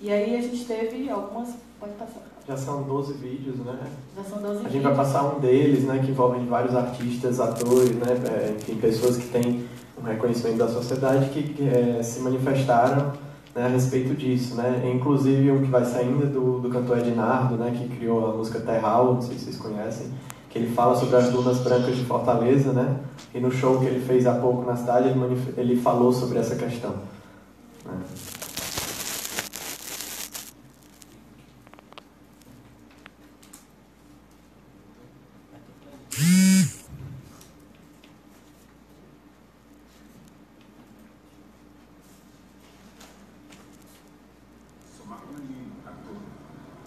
E aí a gente teve algumas... Pode passar. Já são 12 vídeos, né? Já são 12 vídeos. A gente vai passar um deles, né, que envolvem vários artistas, atores, né, enfim, pessoas que têm um reconhecimento da sociedade que se manifestaram, né, a respeito disso, né? Inclusive um que vai saindo do cantor Ednardo, né, que criou a música Terral, não sei se vocês conhecem, que ele fala sobre as dunas brancas de Fortaleza, né? E no show que ele fez há pouco na cidade, ele falou sobre essa questão. Né?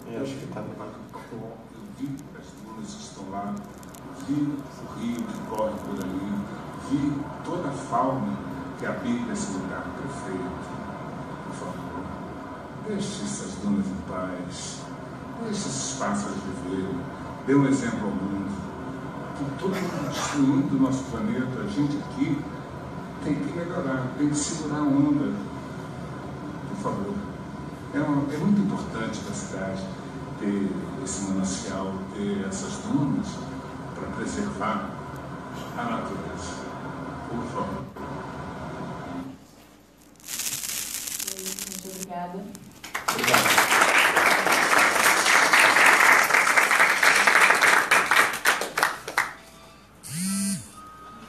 Eu acho que tá eu vi as dunas que estão lá, vi o rio que corre por ali, vi toda a fauna que habita esse lugar perfeito. Por favor, deixe essas dunas em paz, deixe esses pássaros viverem, dê um exemplo ao mundo. Com todo mundo destruindo o nosso planeta, a gente aqui tem que melhorar, tem que segurar a onda. Por favor. É muito importante para a cidade ter esse manancial, ter essas dunas para preservar a natureza. Por favor. Muito obrigada. Obrigado.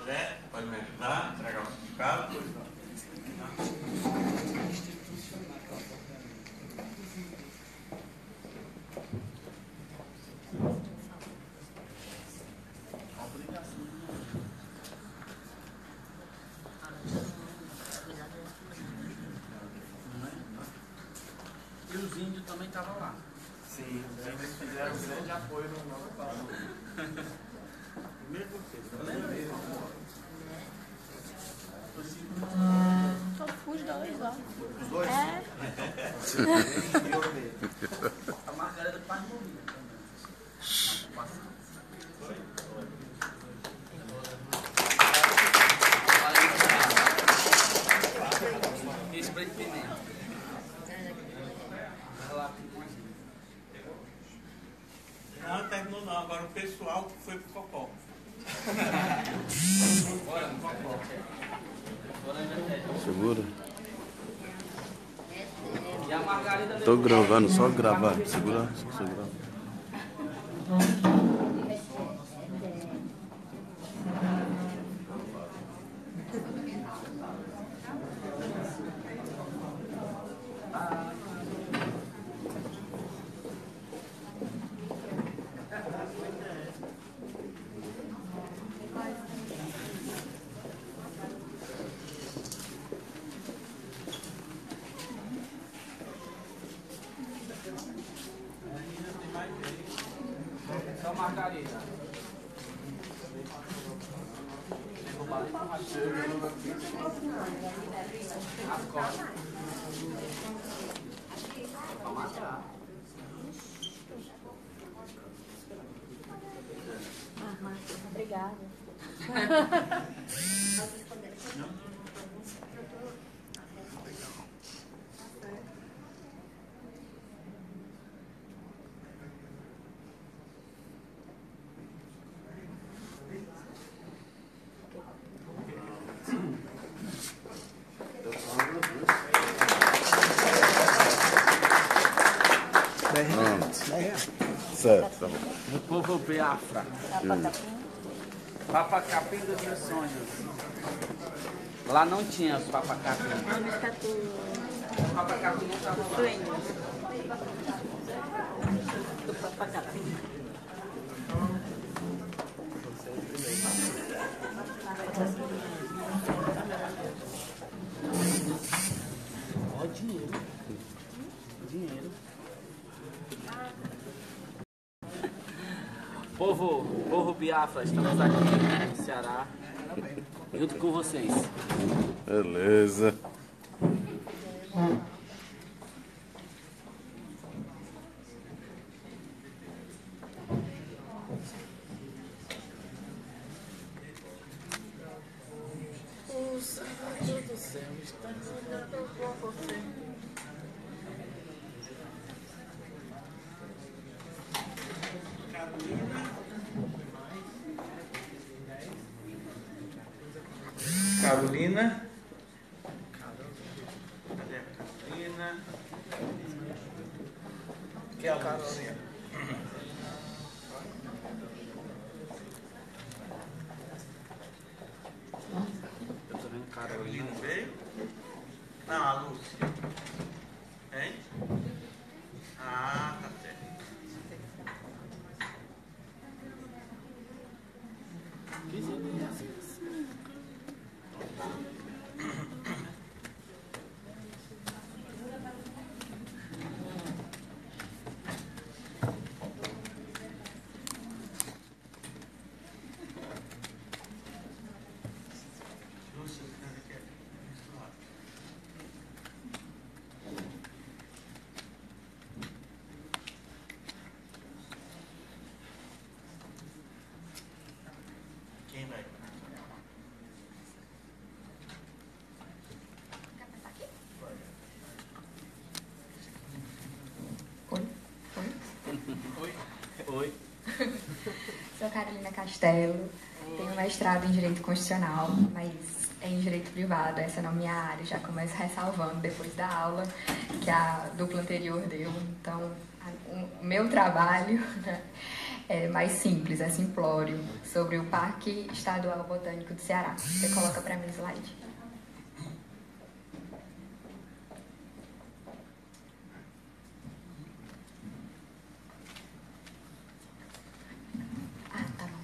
André, pode me ajudar? Entregar o certificado? E os índios também estavam lá. Sim, eles fizeram um grande apoio no nosso país. Primeiro você, Só os dois, ó. os dois? É. A Margarida quase morria também. Esse pra entender. Não, terminou não. Agora o pessoal que foi pro Cocó. Bora no Cocó. Segura. E a Margarida Tô gravando, só gravar. Segura. Só Margarida. Derrubada com as costas. Vamos atrás. Obrigada. Certo. O povo Biafra. Papacapim dos meus sonhos. Lá não tinha os papacapim. Os papacapim não estavam lá. Do papacapim. Ó, dinheiro. Dinheiro. Povo Biafra, estamos aqui no Ceará, junto com vocês. Beleza. O Salvador do céu está olhando por você. Carolina. Cadê a Carolina? Que é a Carolina? Eu tô vendo Carolina. Carolina veio? Não, a Lúcia. Hein? Ah, tá certo. Quem vai? Oi. Sou Carolina Castelo, tenho mestrado em Direito Constitucional, mas é em Direito Privado, essa não é a minha área, já começo ressalvando depois da aula que a dupla anterior deu. Então, o meu trabalho é mais simples, é simplório, sobre o Parque Estadual Botânico do Ceará. Você coloca para mim o slide. Ah, tá bom.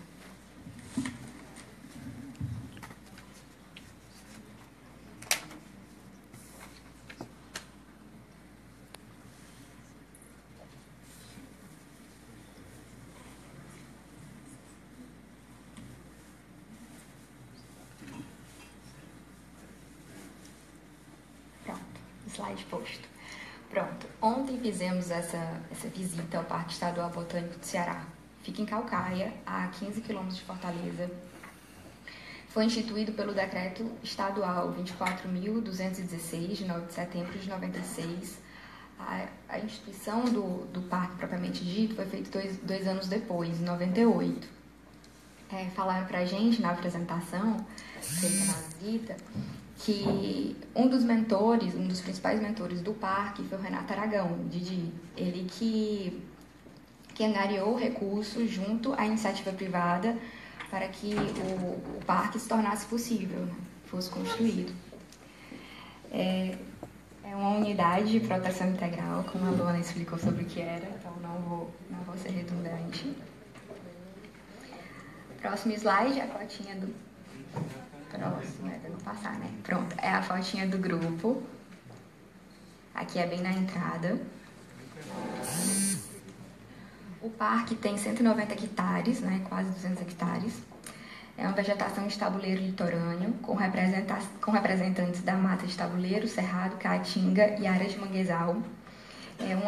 Pronto, slide posto. Pronto, ontem fizemos essa visita ao Parque Estadual Botânico do Ceará. Fica em Caucaia, a 15 quilômetros de Fortaleza. Foi instituído pelo Decreto Estadual 24.216, de 9 de setembro de 96. A instituição do parque, propriamente dito, foi feita dois anos depois, em 98. Falaram pra gente, na apresentação, feita na visita, que um dos mentores, um dos principais mentores do parque foi o Renato Aragão, o Didi. Ele que angariou recursos junto à iniciativa privada para que o parque se tornasse possível, né? Fosse construído. É uma unidade de proteção integral, como a Luana explicou sobre o que era, então não vou ser redundante. Próximo slide, a fotinha do... Próximo, vou passar, né? Pronto, é a fotinha do grupo. Aqui é bem na entrada. O parque tem 190 hectares, né? Quase 200 hectares. É uma vegetação de tabuleiro litorâneo, com representantes da mata de tabuleiro, cerrado, caatinga e área de manguezal. Um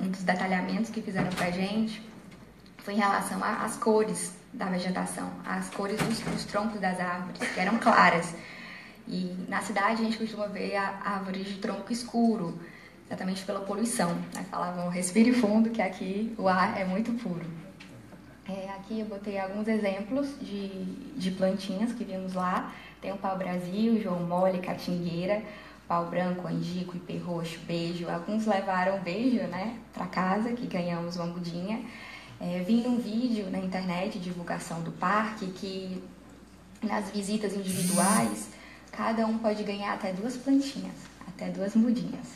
dos detalhamentos que fizeram pra gente foi em relação às cores da vegetação, as cores dos troncos das árvores, que eram claras. E na cidade a gente costuma ver árvores de tronco escuro, exatamente pela poluição, né? Falavam, respire fundo, que aqui o ar é muito puro. Aqui eu botei alguns exemplos de plantinhas que vimos lá. Tem o pau-brasil, João Mole, catingueira, pau branco, angico, ipê roxo, beijo. Alguns levaram beijo, né, para casa, que ganhamos uma mudinha. Vi num vídeo na internet, divulgação do parque, que nas visitas individuais, cada um pode ganhar até 2 plantinhas, até 2 mudinhas.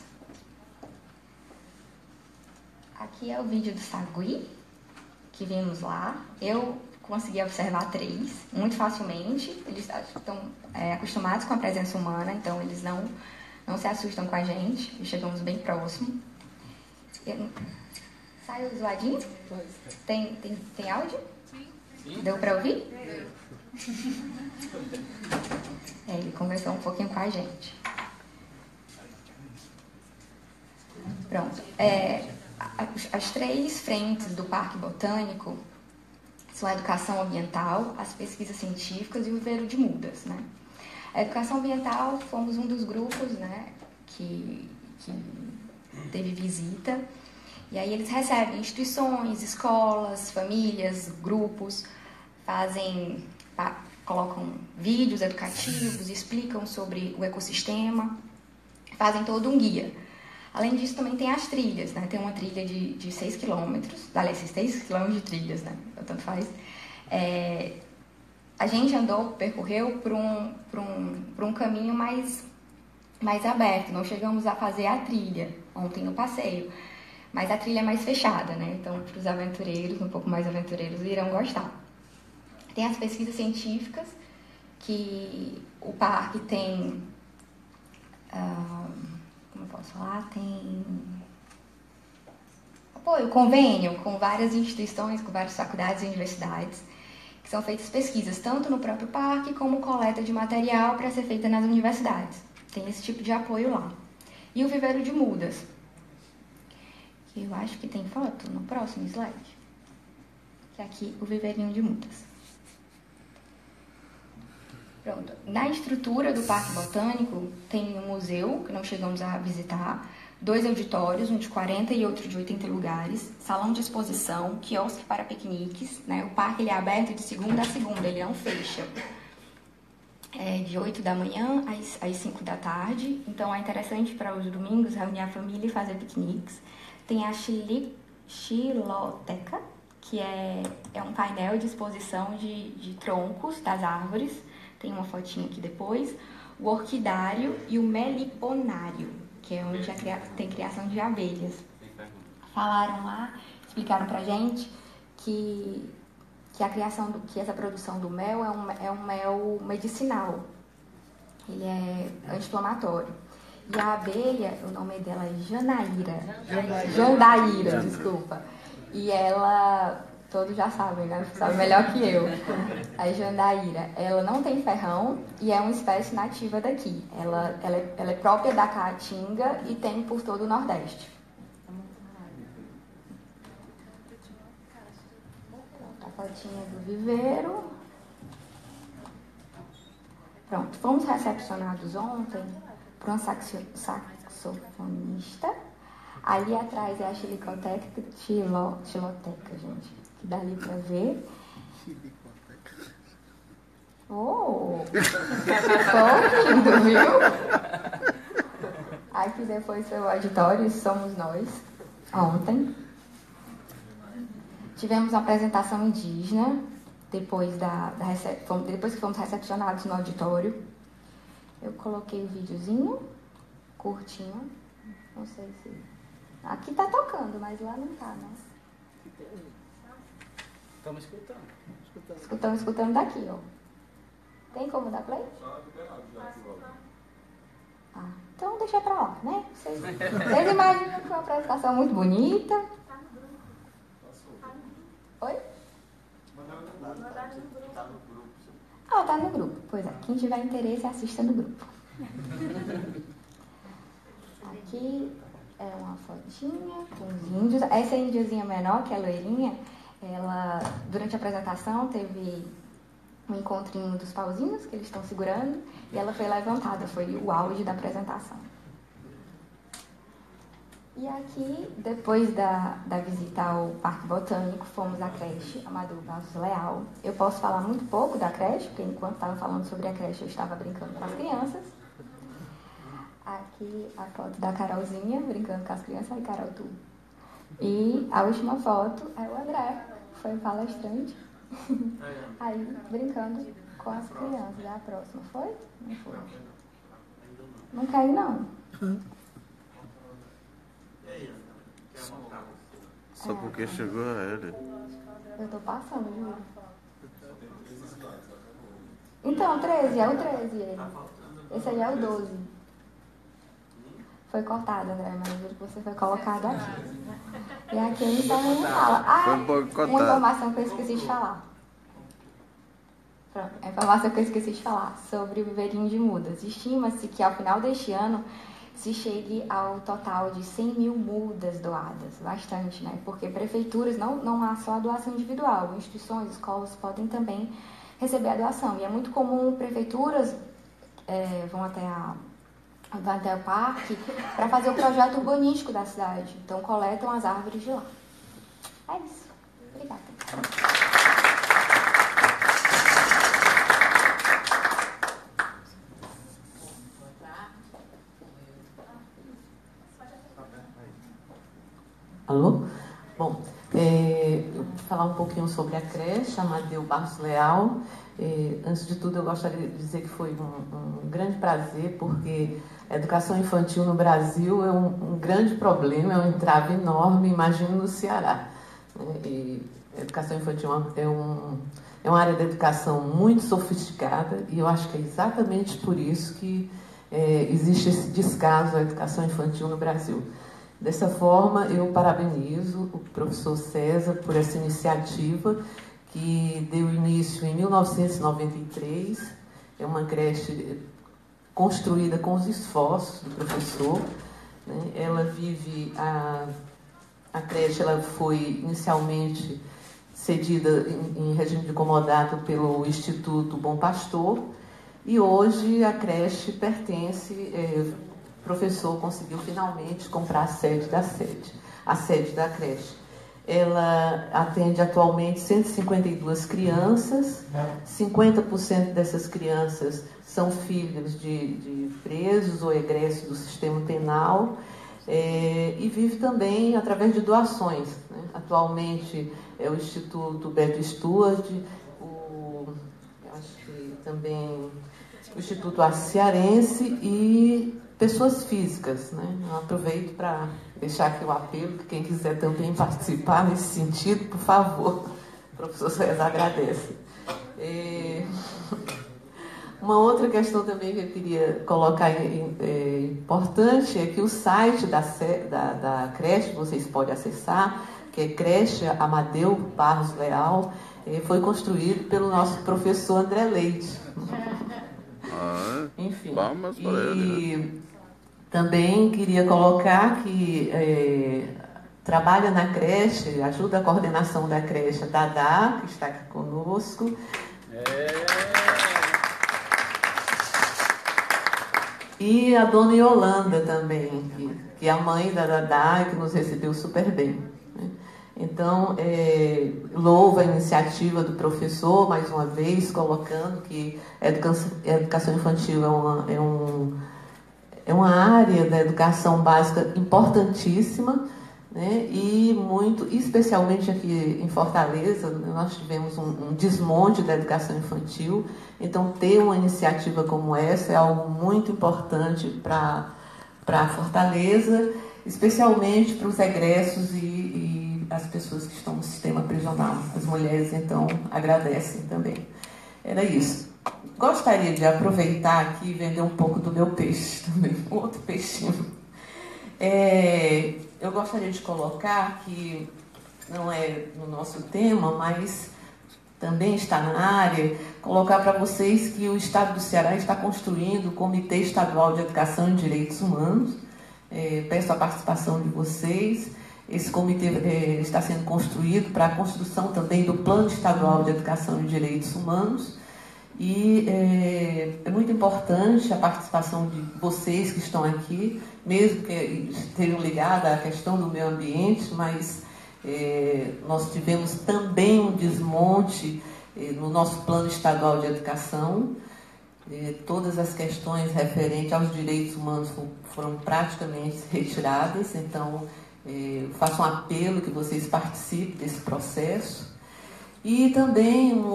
Aqui é o vídeo do sagui, que vimos lá. Eu consegui observar 3, muito facilmente. Eles estão acostumados com a presença humana, então eles não se assustam com a gente, e chegamos bem próximo. Saiu do ladinho? Tem áudio? Sim. Deu para ouvir? Ele conversou um pouquinho com a gente. Pronto. As 3 frentes do Parque Botânico são a educação ambiental, as pesquisas científicas e o viveiro de mudas, né? A educação ambiental, fomos um dos grupos, né, que teve visita. E aí eles recebem instituições, escolas, famílias, grupos, colocam vídeos educativos, explicam sobre o ecossistema, fazem todo um guia. Além disso, também tem as trilhas, né? Tem uma trilha de 6 quilômetros, aliás, 6 quilômetros de trilhas, né? Tanto faz. A gente percorreu por um caminho mais aberto, não chegamos a fazer a trilha ontem no passeio. Mas a trilha é mais fechada, né? Então, para os aventureiros, um pouco mais aventureiros, irão gostar. Tem as pesquisas científicas, que o parque tem... como eu posso falar? Tem apoio, convênio com várias instituições, com várias faculdades e universidades, que são feitas pesquisas, tanto no próprio parque, como coleta de material para ser feita nas universidades. Tem esse tipo de apoio lá. E o viveiro de mudas, que eu acho que tem foto no próximo slide, que é aqui o viveirinho de mudas. Pronto. Na estrutura do Parque Botânico tem um museu, que não chegamos a visitar, 2 auditórios, um de 40 e outro de 80 lugares, salão de exposição, quiosque para piqueniques, né? O parque ele é aberto de segunda a segunda, ele não fecha. De 8 da manhã às 5 da tarde, então é interessante para os domingos reunir a família e fazer piqueniques. Tem a xiloteca, que é um painel de exposição de troncos das árvores. Tem uma fotinha aqui depois. O orquidário e o meliponário, que é onde tem criação de abelhas. Falaram lá, explicaram pra gente que essa produção do mel é um mel medicinal. Ele é anti-inflamatório. E a abelha, o nome dela é Jandaíra, desculpa. E ela, todos já sabem, né? Sabe melhor que eu. A Jandaíra, ela não tem ferrão e é uma espécie nativa daqui. Ela é própria da Caatinga e tem por todo o Nordeste. A fotinha do viveiro. Pronto, fomos recepcionados ontem por um saxofonista. Ali atrás é a xiloteca, gente, que dá ali pra ver. Oh! Ficou lindo, viu? Aqui depois foi o auditório, Somos Nós, ontem. Tivemos uma apresentação indígena, depois que fomos recepcionados no auditório. Eu coloquei o videozinho, curtinho, não sei se... Aqui tá tocando, mas lá não tá, né? Estamos escutando. Estamos escutando daqui, ó. Tem como dar play? Ah, então deixa pra lá, né? Vocês imaginam que é uma apresentação muito bonita. Oi? Ah, tá no grupo. Pois é, quem tiver interesse, assista no grupo. Aqui é uma fotinha com os índios. Essa índiazinha menor, que é a loirinha, ela, durante a apresentação, teve um encontrinho dos pauzinhos que eles estão segurando e ela foi levantada, foi o auge da apresentação. E aqui, depois da visita ao Parque Botânico, fomos à creche Amadeu Barros Leal. Eu posso falar muito pouco da creche, porque enquanto estava falando sobre a creche, eu estava brincando com as crianças. Aqui a foto da Carolzinha, brincando com as crianças. Aí, Carol, tu. E a última foto é o André, que foi palestrante. Aí, brincando com as crianças. A próxima foi? Não foi. Não caiu, não. Só porque chegou a ele. Eu tô passando, viu? Então, 13, é o 13 ele. Esse aí é o 12. Foi cortado, André, mas eu juro que você foi colocado aqui. E aqui ele também fala. Ah, uma informação que eu esqueci de falar. Pronto, a informação que eu esqueci de falar sobre o viveirinho de mudas. Estima-se que ao final deste ano se chegue ao total de 100 mil mudas doadas. Bastante, né? Porque prefeituras, não há só a doação individual, instituições, escolas podem também receber a doação. E é muito comum prefeituras vão até o parque para fazer o projeto urbanístico da cidade. Então, coletam as árvores de lá. É isso. Obrigada. Alô? Bom, eu vou falar um pouquinho sobre a creche Amadeu Barros Leal. Antes de tudo, eu gostaria de dizer que foi um grande prazer, porque a educação infantil no Brasil é um grande problema, é um entrave enorme, imagino no Ceará. E a educação infantil é uma área da educação muito sofisticada, e eu acho que é exatamente por isso que existe esse descaso à educação infantil no Brasil. Dessa forma, eu parabenizo o professor César por essa iniciativa que deu início em 1993. É uma creche construída com os esforços do professor, né? Ela vive a creche ela foi inicialmente cedida em regime de comodato pelo Instituto Bom Pastor, e hoje a creche pertence... O professor conseguiu finalmente comprar a sede da creche. Ela atende atualmente 152 crianças, 50% dessas crianças são filhos de presos ou egressos do sistema penal, e vive também através de doações, né? Atualmente é o Instituto Beto Stuart, acho que também o Instituto Cearense e pessoas físicas, né? Eu aproveito para deixar aqui o apelo, que quem quiser também participar nesse sentido, por favor, o professor César agradece. Uma outra questão também que eu queria colocar importante é que o site da creche, vocês podem acessar, que é creche Amadeu Barros Leal, foi construído pelo nosso professor André Leite. Enfim, palmas para ele, né? Também queria colocar que trabalha na creche, ajuda a coordenação da creche, a Dadá, que está aqui conosco. E a dona Yolanda também, que é a mãe da Dadá e que nos recebeu super bem, né? Então, Então, louvo a iniciativa do professor, mais uma vez, colocando que a educação infantil é uma área da educação básica importantíssima, né? E muito, especialmente aqui em Fortaleza, nós tivemos um desmonte da educação infantil. Então, ter uma iniciativa como essa é algo muito importante para Fortaleza, especialmente para os egressos e as pessoas que estão no sistema prisional. As mulheres, então, agradecem também. Era isso. Gostaria de aproveitar aqui e vender um pouco do meu peixe também, um outro peixinho. Eu gostaria de colocar que, não é no nosso tema, mas também está na área, colocar para vocês que o Estado do Ceará está construindo o Comitê Estadual de Educação e Direitos Humanos. Peço a participação de vocês. Esse comitê está sendo construído para a construção também do Plano Estadual de Educação e Direitos Humanos. E é muito importante a participação de vocês que estão aqui, mesmo que estejam ligados à questão do meio ambiente, mas nós tivemos também um desmonte no nosso Plano Estadual de Educação. Todas as questões referentes aos direitos humanos foram praticamente retiradas, então faço um apelo que vocês participem desse processo. E também um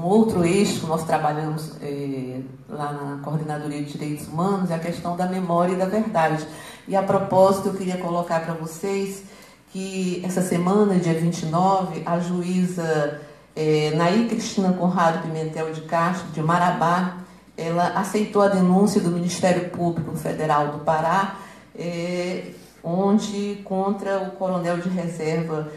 outro eixo que nós trabalhamos lá na Coordenadoria de Direitos Humanos é a questão da memória e da verdade. E a propósito, eu queria colocar para vocês que essa semana, dia 29, a juíza Nair Cristina Conrado Pimentel de Castro, de Marabá, ela aceitou a denúncia do Ministério Público Federal do Pará, onde contra o coronel de reserva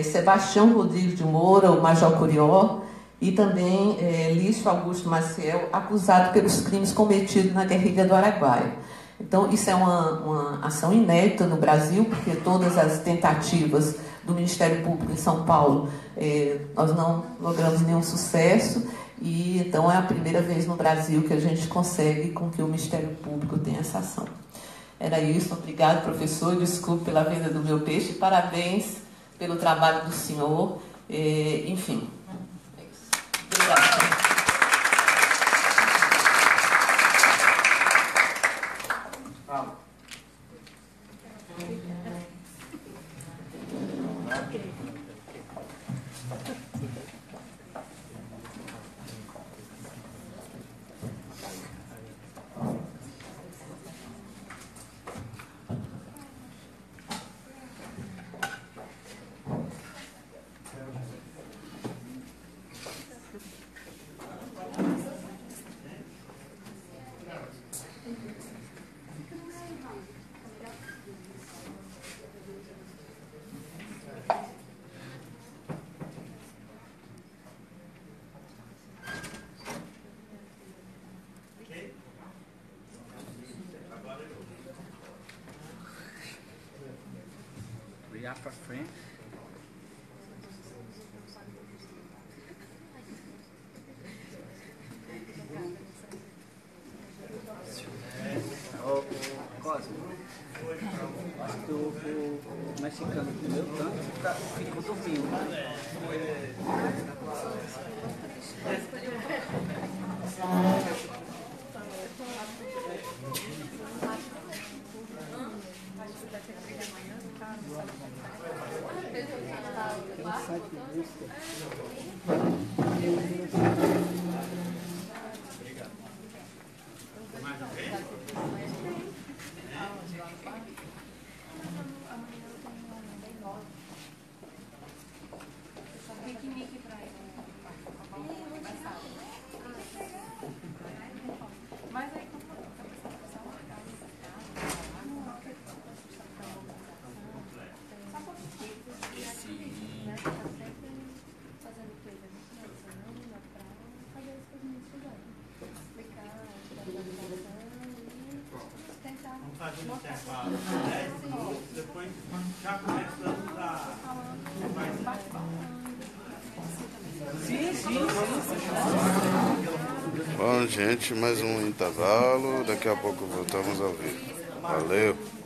Sebastião Rodrigues de Moura, o Major Curió, e também Lício Augusto Maciel, acusado pelos crimes cometidos na guerrilha do Araguaia. Então, isso é uma ação inédita no Brasil, porque todas as tentativas do Ministério Público em São Paulo, nós não logramos nenhum sucesso, e então é a primeira vez no Brasil que a gente consegue com que o Ministério Público tenha essa ação. Era isso, obrigado, professor, desculpe pela venda do meu peixe, parabéns pelo trabalho do senhor, enfim. É isso. Obrigada. Virar para frente. Cosmo, acho que o mexicano comeu tanto que ficou dormindo. Fazer um intervalo de 10 minutos, depois já começamos a... Bom, gente, mais um intervalo. Daqui a pouco voltamos ao vivo. Valeu!